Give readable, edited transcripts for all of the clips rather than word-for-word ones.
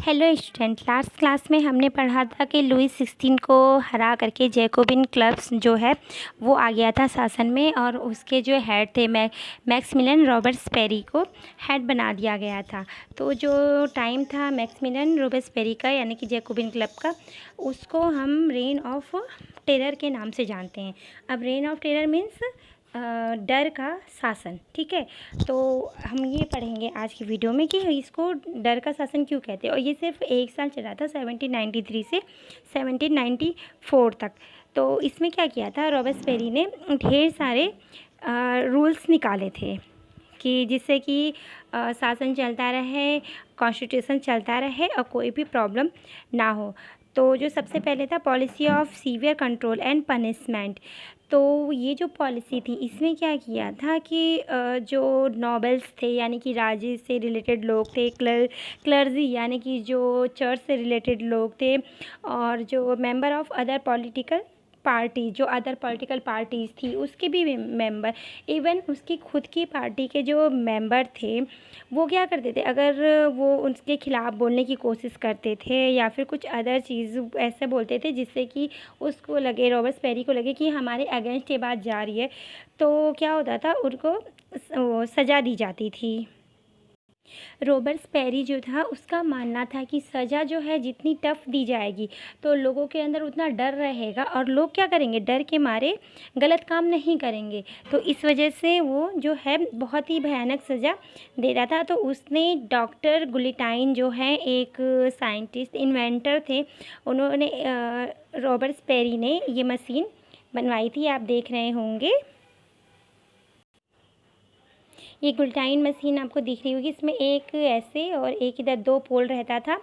Hello student, last class में हमने पढ़ा था कि लुई 16 को हरा करके जैकोबिन क्लब्स जो है वो आ गया था शासन में, और उसके जो हेड थे मैक्सिमिलियन रॉबर्ट्सबेरी को हेड बना दिया गया था। तो जो टाइम था मैक्सिमिलियन रॉबर्ट्सबेरी का यानी कि जैकोबिन क्लब का, उसको हम रेन ऑफ टेरर के नाम से जानते हैं। अब रेन ऑफ टेरर मीन्स डर का शासन, ठीक है। तो हम ये पढ़ेंगे आज की वीडियो में कि इसको डर का शासन क्यों कहते हैं। और ये सिर्फ एक साल चला था, 1793 से 1794 तक। तो इसमें क्या किया था, रॉबर्ट्सबेरी ने ढेर सारे रूल्स निकाले थे कि जिससे कि शासन चलता रहे, कॉन्स्टिट्यूशन चलता रहे और कोई भी प्रॉब्लम ना हो। तो जो सबसे पहले था policy of severe control and punishment. तो ये जो पॉलिसी थी इसमें क्या किया था कि जो नॉबल्स थे यानी कि राज्य से रिलेटेड लोग थे, क्लर्जी यानी कि जो चर्च से रिलेटेड लोग थे, और जो member of other political party, जो अदर पॉलिटिकल पार्टीज़ थी उसके भी मेंबर, इवन उसकी खुद की पार्टी के जो मेंबर थे वो क्या करते थे, अगर वो उसके ख़िलाफ़ बोलने की कोशिश करते थे या फिर कुछ अदर चीज़ ऐसे बोलते थे जिससे कि उसको लगे, रॉबर्ट्सबेरी को लगे कि हमारे अगेंस्ट ये बात जा रही है, तो क्या होता था, उनको सज़ा दी जाती थी। रॉबर्ट्सबेरी जो था उसका मानना था कि सज़ा जो है जितनी टफ़ दी जाएगी तो लोगों के अंदर उतना डर रहेगा और लोग क्या करेंगे, डर के मारे गलत काम नहीं करेंगे। तो इस वजह से वो जो है बहुत ही भयानक सज़ा दे रहा था। तो उसने डॉक्टर गुलिटाइन जो है एक साइंटिस्ट इन्वेंटर थे, उन्होंने रॉबर्ट्सबेरी ने ये मशीन बनवाई थी, आप देख रहे होंगे। ये गुलिटाइन मशीन आपको दिख रही होगी, इसमें एक ऐसे और एक इधर दो पोल रहता था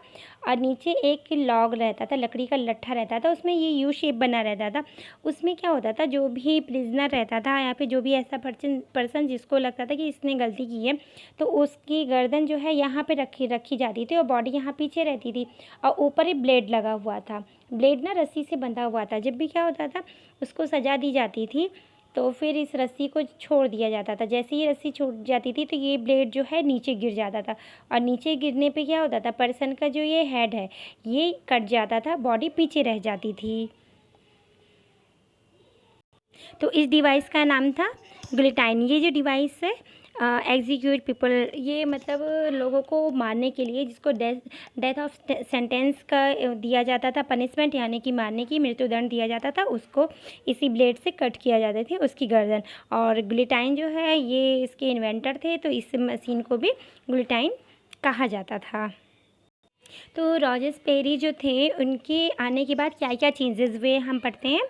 और नीचे एक लॉग रहता था, लकड़ी का लट्ठा रहता था, उसमें ये यू शेप बना रहता था। उसमें क्या होता था, जो भी प्रिजनर रहता था या फिर जो भी ऐसा पर्सन जिसको लगता था कि इसने गलती की है, तो उसकी गर्दन जो है यहाँ पे रखी जाती थी और बॉडी यहाँ पीछे रहती थी और ऊपर ही ब्लेड लगा हुआ था। ब्लेड ना रस्सी से बंधा हुआ था। जब भी क्या होता था, उसको सजा दी जाती थी तो फिर इस रस्सी को छोड़ दिया जाता था। जैसे ही रस्सी छूट जाती थी तो ये ब्लेड जो है नीचे गिर जाता था, और नीचे गिरने पे क्या होता था, पर्सन का जो ये हेड है ये कट जाता था, बॉडी पीछे रह जाती थी। तो इस डिवाइस का नाम था गुलिटाइन। ये जो डिवाइस है एग्जीक्यूट पीपल, ये मतलब लोगों को मारने के लिए, जिसको डेथ ऑफ सेंटेंस का दिया जाता था, पनिशमेंट यानी कि मारने की मृत्युदंड दिया जाता था, उसको इसी ब्लेड से कट किया जाता था उसकी गर्दन। और गुलिटाइन जो है ये इसके इन्वेंटर थे, तो इस मशीन को भी गुलिटाइन कहा जाता था। तो रॉबर्ट्सबेरी जो थे उनके आने के बाद क्या क्या चेंजेस हुए हम पढ़ते हैं।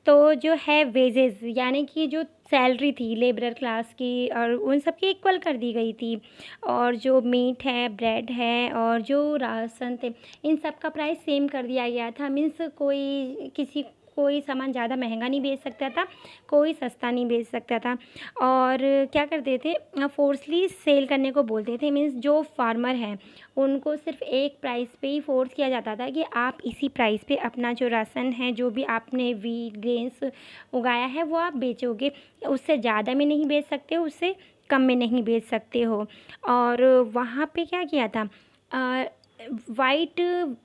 तो जो है वेजेस यानी कि जो सैलरी थी लेबरर क्लास की और उन सब की इक्वल कर दी गई थी, और जो मीट है, ब्रेड है और जो राशन थे, इन सब का प्राइस सेम कर दिया गया था। मीन्स कोई सामान ज़्यादा महंगा नहीं बेच सकता था, कोई सस्ता नहीं बेच सकता था। और क्या करते थे, फोर्सली सेल करने को बोलते थे। मीन्स जो फार्मर हैं उनको सिर्फ एक प्राइस पे ही फोर्स किया जाता था कि आप इसी प्राइस पे अपना जो राशन है, जो भी आपने वीट ग्रेन्स उगाया है वो आप बेचोगे, उससे ज़्यादा में नहीं बेच सकते हो, उससे कम में नहीं बेच सकते हो। और वहाँ पे क्या किया था, वाइट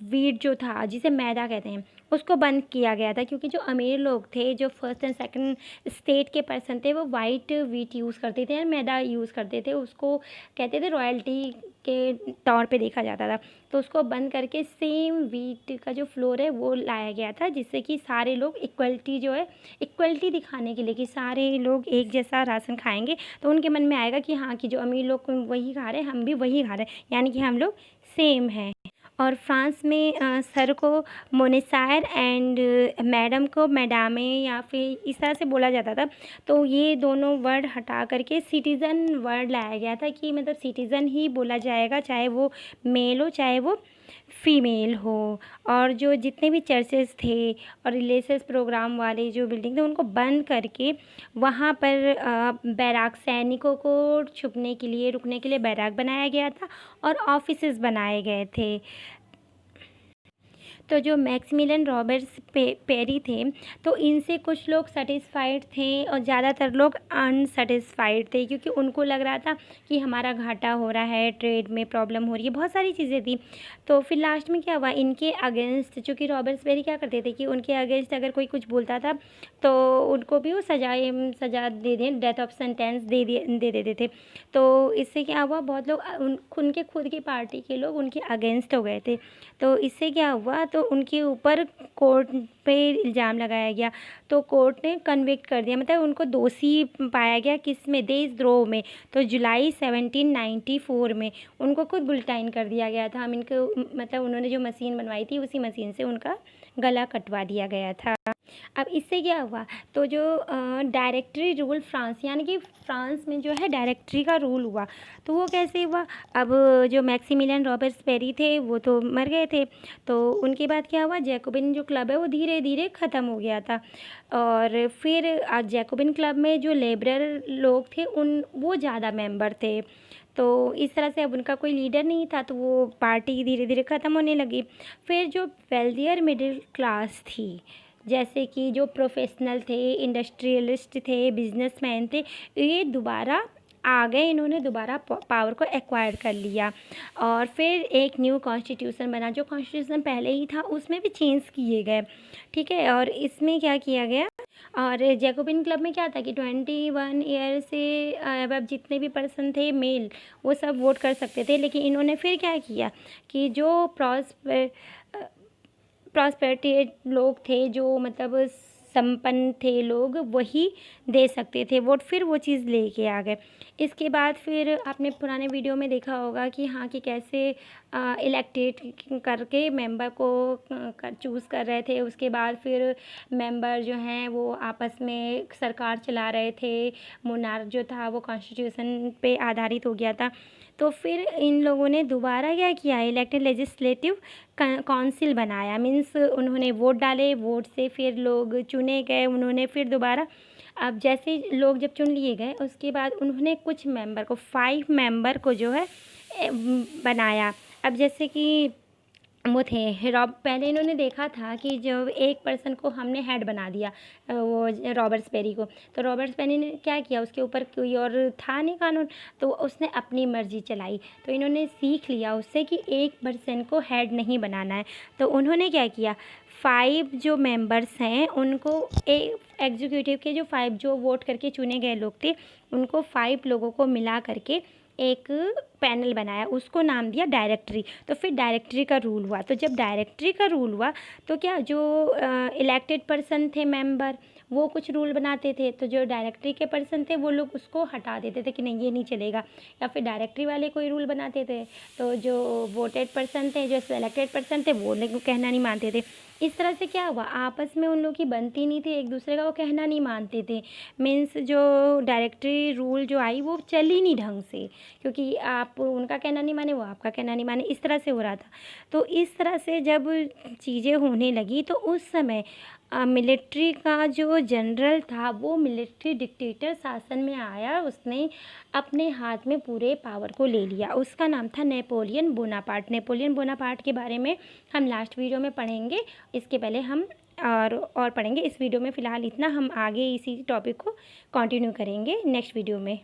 वीट जो था जिसे मैदा कहते हैं उसको बंद किया गया था, क्योंकि जो अमीर लोग थे, जो फर्स्ट एंड सेकंड स्टेट के पर्सन थे, वो वाइट वीट यूज़ करते थे, मैदा यूज़ करते थे, उसको कहते थे रॉयल्टी के तौर पे देखा जाता था। तो उसको बंद करके सेम वीट का जो फ्लोर है वो लाया गया था, जिससे कि सारे लोग इक्वलिटी जो है, इक्वलिटी दिखाने के लिए कि सारे लोग एक जैसा राशन खाएंगे, तो उनके मन में आएगा कि हाँ, कि जो अमीर लोग वही खा रहे हैं हम भी वही खा रहे हैं, यानी कि हम लोग सेम हैं। और फ्रांस में सर को मोनेसायर एंड मैडम को मैडामे या फिर इस तरह से बोला जाता था। तो ये दोनों वर्ड हटा करके सिटीज़न वर्ड लाया गया था कि मतलब सिटीज़न ही बोला जाएगा, चाहे वो मेल हो चाहे वो फीमेल हो। और जो जितने भी चर्चेस थे और रिलीजियस प्रोग्राम वाले जो बिल्डिंग थे उनको बंद करके वहाँ पर बैराक, सैनिकों को छुपने के लिए, रुकने के लिए बैराक बनाया गया था और ऑफिसेज बनाए गए थे। तो जो मैक्सिमिलियन रॉबर्ट्स पेरी थे, तो इनसे कुछ लोग सेटिस्फाइड थे और ज़्यादातर लोग अनसेटिस्फाइड थे, क्योंकि उनको लग रहा था कि हमारा घाटा हो रहा है, ट्रेड में प्रॉब्लम हो रही है, बहुत सारी चीज़ें थी। तो फिर लास्ट में क्या हुआ, इनके अगेंस्ट, चूँकि रॉबर्ट्स पेरी क्या करते थे कि उनके अगेंस्ट अगर कोई कुछ बोलता था तो उनको भी वो सज़ा दे दें, डेथ ऑफ सेंटेंस दे देते थे। तो इससे क्या हुआ, बहुत लोग उनके खुद की पार्टी के लोग उनके अगेंस्ट हो गए थे। तो इससे क्या हुआ, तो उनके ऊपर कोर्ट पे इल्ज़ाम लगाया गया, तो कोर्ट ने कन्विक्ट कर दिया, मतलब उनको दोषी पाया गया, किस में, देशद्रोह में। तो जुलाई 1794 में उनको खुद गुलिटाइन कर दिया गया था। हम इनको मतलब उन्होंने जो मशीन बनवाई थी उसी मशीन से उनका गला कटवा दिया गया था। अब इससे क्या हुआ, तो जो डायरेक्टरी रूल फ्रांस, यानी कि फ्रांस में जो है डायरेक्टरी का रूल हुआ, तो वो कैसे हुआ। अब जो मैक्सिमिलियन रॉबर्ट्स पेरी थे वो तो मर गए थे, तो उनके बाद क्या हुआ, जैकोबिन जो क्लब है वो धीरे धीरे ख़त्म हो गया था। और फिर जैकोबिन क्लब में जो लिबरल लोग थे वो ज़्यादा मेंबर थे। तो इस तरह से अब उनका कोई लीडर नहीं था, तो वो पार्टी धीरे धीरे ख़त्म होने लगी। फिर जो वेल्दियर मिडिल क्लास थी, जैसे कि जो प्रोफेशनल थे, इंडस्ट्रियलिस्ट थे, बिजनेसमैन थे, ये दोबारा आ गए, इन्होंने दोबारा पावर को एक्वायर कर लिया। और फिर एक न्यू कॉन्स्टिट्यूशन बना, जो कॉन्स्टिट्यूशन पहले ही था उसमें भी चेंज किए गए, ठीक है। और इसमें क्या किया गया, और जैकोबिन क्लब में क्या था कि 21 ईयर से अब जितने भी पर्सन थे मेल, वो सब वोट कर सकते थे। लेकिन इन्होंने फिर क्या किया कि जो प्रॉस्पेरिटी लोग थे, जो मतलब संपन्न थे लोग, वही दे सकते थे वोट, फिर वो चीज़ लेके आ गए। इसके बाद फिर आपने पुराने वीडियो में देखा होगा कि हाँ, कि कैसे इलेक्टेड करके मेंबर को चूज़ कर रहे थे। उसके बाद फिर मेंबर जो हैं वो आपस में सरकार चला रहे थे, मोनार्क जो था वो कॉन्स्टिट्यूशन पे आधारित हो गया था। तो फिर इन लोगों ने दोबारा क्या किया, इलेक्टेड लेजिस्लेटिव काउंसिल बनाया, मीन्स उन्होंने वोट डाले, वोट से फिर लोग चुने गए, उन्होंने फिर दोबारा, अब जैसे लोग जब चुन लिए गए उसके बाद उन्होंने कुछ मेंबर को, 5 मेंबर को जो है बनाया। अब जैसे कि वो थे पहले इन्होंने देखा था कि जो एक पर्सन को हमने हेड बना दिया, वो रॉबर्ट्स पेरी को, तो रॉबर्ट्स पेरी ने क्या किया, उसके ऊपर कोई और था नहीं कानून, तो उसने अपनी मर्जी चलाई। तो इन्होंने सीख लिया उससे कि एक पर्सन को हेड नहीं बनाना है, तो उन्होंने क्या किया, 5 जो मेंबर्स हैं उनको, एग्जीक्यूटिव के जो 5 जो वोट करके चुने गए लोग थे, उनको 5 लोगों को मिला करके एक पैनल बनाया, उसको नाम दिया डायरेक्टरी। तो फिर डायरेक्टरी का रूल हुआ। तो जब डायरेक्टरी का रूल हुआ तो क्या, जो इलेक्टेड पर्सन थे मेंबर, वो कुछ रूल बनाते थे, तो जो डायरेक्टरी के पर्सन थे वो लोग उसको हटा देते थे कि नहीं ये नहीं चलेगा, या फिर डायरेक्टरी वाले कोई रूल बनाते थे, तो जो वोटेड पर्सन थे, जो सेलेक्टेड पर्सन थे, वो लोग कहना नहीं मानते थे। इस तरह से क्या हुआ, आपस में उन लोगों की बनती नहीं थी, एक दूसरे का वो कहना नहीं मानते थे। मीन्स जो डायरेक्टरी रूल जो आई वो चली नहीं ढंग से, क्योंकि आप उनका कहना नहीं माने, वो आपका कहना नहीं माने, इस तरह से हो रहा था। तो इस तरह से जब चीज़ें होने लगी तो उस समय मिलिट्री का जो जनरल था वो मिलिट्री डिक्टेटर शासन में आया, उसने अपने हाथ में पूरे पावर को ले लिया। उसका नाम था नेपोलियन बोनापार्ट। नेपोलियन बोनापार्ट के बारे में हम लास्ट वीडियो में पढ़ेंगे, इसके पहले हम और पढ़ेंगे। इस वीडियो में फ़िलहाल इतना, हम आगे इसी टॉपिक को कंटिन्यू करेंगे नेक्स्ट वीडियो में।